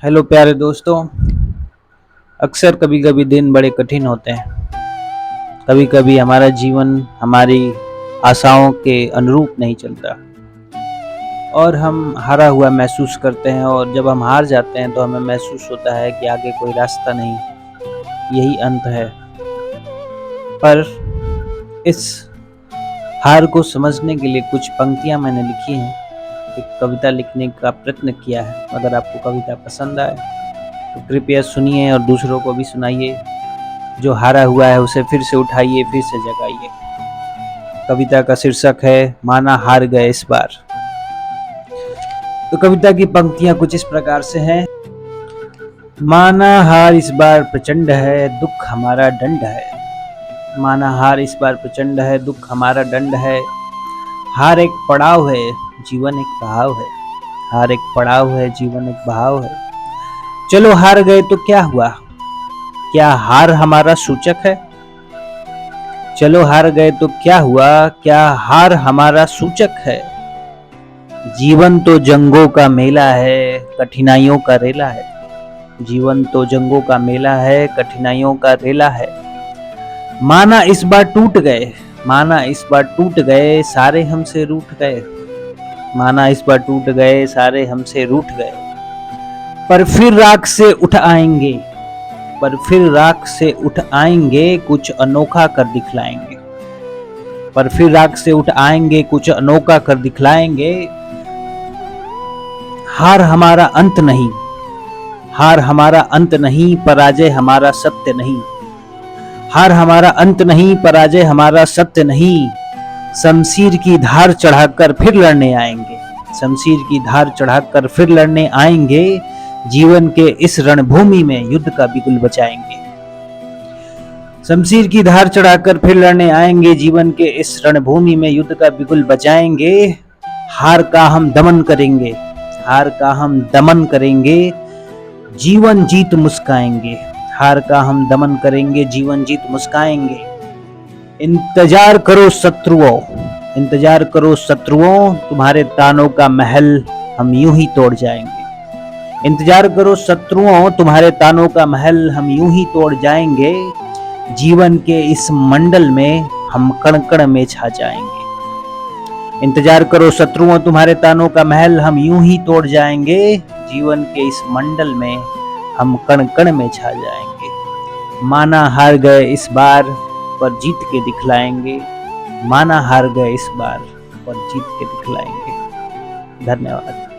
Hello प्यारे दोस्तों। अक्सर कभी कभी दिन बड़े कठिन होते हैं। कभी कभी हमारा जीवन हमारी आशाओं के अनुरूप नहीं चलता और हम हारा हुआ महसूस करते हैं, और जब हम हार जाते हैं तो हमें महसूस होता है कि आगे कोई रास्ता नहीं, यही अंत है। पर इस हार को समझने के लिए कुछ पंक्तियां मैंने लिखी हैं, एक कविता लिखने का प्रयत्न किया है। अगर आपको कविता पसंद आए तो कृपया सुनिए और दूसरों को भी सुनाइए। जो हारा हुआ है उसे फिर से उठाइए, फिर से जगाइए। कविता का शीर्षक है माना हार गए इस बार। तो कविता की पंक्तियां कुछ इस प्रकार से हैं। माना हार इस बार प्रचंड है, दुख हमारा दंड है। माना हार इस बार प्रचंड है, दुख हमारा दंड है। हार एक पड़ाव है, जीवन एक बहाव है। हार एक पड़ाव है, जीवन एक बहाव है। चलो हार गए तो क्या हुआ, क्या हार हमारा सूचक है? चलो हार गए तो क्या हुआ, क्या हार हमारा सूचक है? जीवन तो जंगों का मेला है, कठिनाइयों का रेला है। जीवन तो जंगों का मेला है, कठिनाइयों का रेला है। माना इस बार टूट गए, माना इस बार टूट गए, सारे हमसे रूठ गए। माना इस बार टूट गए, सारे हमसे रूठ गए। पर फिर राख से उठ आएंगे, पर फिर राख से उठ आएंगे, कुछ अनोखा कर दिखलाएंगे। पर फिर राख से उठ आएंगे, कुछ अनोखा कर दिखलाएंगे। हार हमारा अंत नहीं, हार हमारा अंत नहीं, पराजय हमारा सत्य नहीं। हार हमारा अंत नहीं, पराजय हमारा सत्य नहीं। शमशीर की धार चढ़ाकर फिर लड़ने आएंगे, शमशीर की धार चढ़ाकर फिर लड़ने आएंगे। जीवन के इस रणभूमि में युद्ध का बिगुल बजाएंगे। शमशीर की धार चढ़ाकर फिर लड़ने आएंगे, जीवन के इस रणभूमि में युद्ध का बिगुल बजाएंगे। हार का हम दमन करेंगे, हार का हम दमन करेंगे, जीवन जीत मुस्काएंगे। हार का हम दमन करेंगे, जीवन जीत मुस्काएंगे। इंतजार करो शत्रुओं, इंतजार करो शत्रुओं, तुम्हारे तानों का महल हम यूं ही तोड़ जाएंगे। इंतजार करो शत्रुओं, तुम्हारे तानों का महल हम यूं ही तोड़ जाएंगे। जीवन के इस मंडल में हम कण कण में छा जाएंगे। इंतजार करो शत्रुओं, तुम्हारे तानों का महल हम यूं ही तोड़ जाएंगे। जीवन के इस मंडल में हम कण कण में छा जाएंगे। माना हार गए इस बार, पर जीत के दिखलाएंगे। माना हार गए इस बार, पर जीत के दिखलाएंगे। धन्यवाद।